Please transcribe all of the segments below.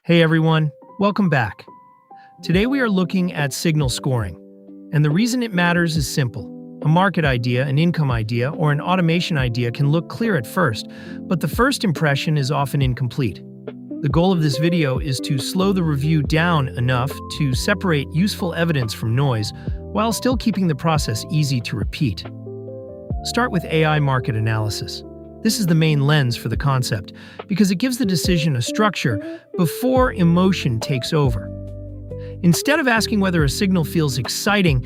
Hey everyone, welcome back. Today we are looking at signal scoring, and the reason it matters is simple. A market idea, an income idea, or an automation idea can look clear at first, but the first impression is often incomplete. The goal of this video is to slow the review down enough to separate useful evidence from noise, while still keeping the process easy to repeat. Start with AI market analysis. This is the main lens for the concept, because it gives the decision a structure before emotion takes over. Instead of asking whether a signal feels exciting,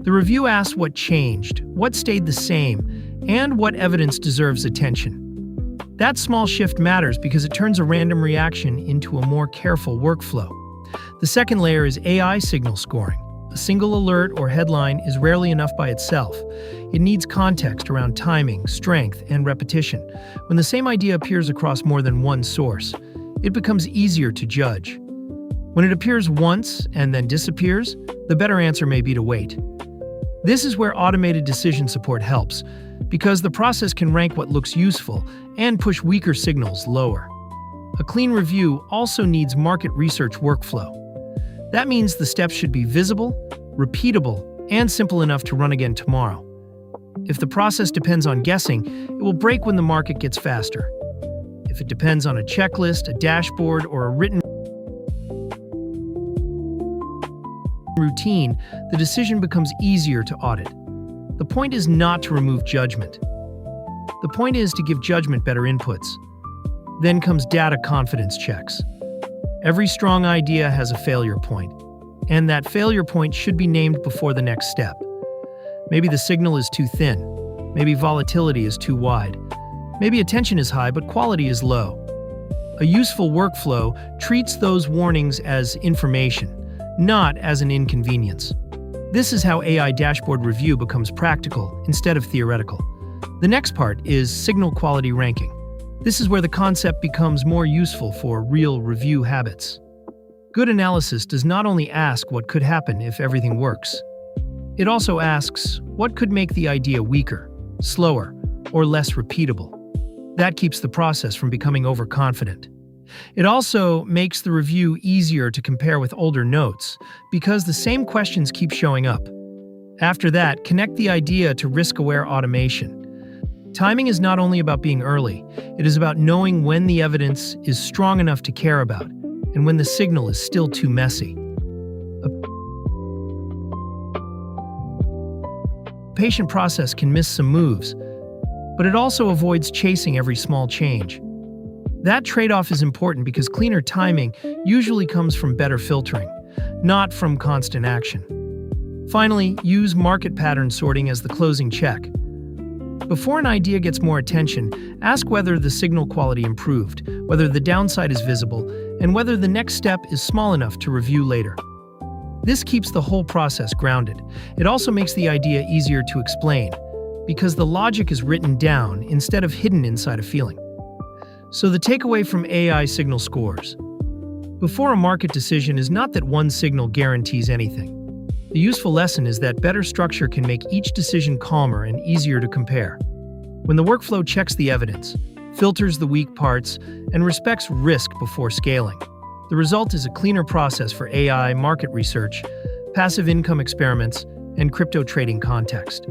the review asks what changed, what stayed the same, and what evidence deserves attention. That small shift matters because it turns a random reaction into a more careful workflow. The second layer is AI signal scoring. A single alert or headline is rarely enough by itself. It needs context around timing, strength, and repetition. When the same idea appears across more than one source, it becomes easier to judge. When it appears once and then disappears, the better answer may be to wait. This is where automated decision support helps, because the process can rank what looks useful and push weaker signals lower. A clean review also needs market research workflow. That means the steps should be visible, repeatable, and simple enough to run again tomorrow. If the process depends on guessing, it will break when the market gets faster. If it depends on a checklist, a dashboard, or a written routine, the decision becomes easier to audit. The point is not to remove judgment. The point is to give judgment better inputs. Then comes data confidence checks. Every strong idea has a failure point, and that failure point should be named before the next step. Maybe the signal is too thin. Maybe volatility is too wide. Maybe attention is high, but quality is low. A useful workflow treats those warnings as information, not as an inconvenience. This is how AI dashboard review becomes practical instead of theoretical. The next part is signal quality ranking. This is where the concept becomes more useful for real review habits. Good analysis does not only ask what could happen if everything works. It also asks what could make the idea weaker, slower, or less repeatable. That keeps the process from becoming overconfident. It also makes the review easier to compare with older notes, because the same questions keep showing up. After that, connect the idea to risk-aware automation. Timing is not only about being early, it is about knowing when the evidence is strong enough to care about, and when the signal is still too messy. A patient process can miss some moves, but it also avoids chasing every small change. That trade-off is important because cleaner timing usually comes from better filtering, not from constant action. Finally, use market pattern sorting as the closing check. Before an idea gets more attention, ask whether the signal quality improved, whether the downside is visible, and whether the next step is small enough to review later. This keeps the whole process grounded. It also makes the idea easier to explain, because the logic is written down instead of hidden inside a feeling. So the takeaway from AI signal scores. Before a market decision is not that one signal guarantees anything. The useful lesson is that better structure can make each decision calmer and easier to compare. When the workflow checks the evidence, filters the weak parts, and respects risk before scaling, the result is a cleaner process for AI, market research, passive income experiments, and crypto trading context.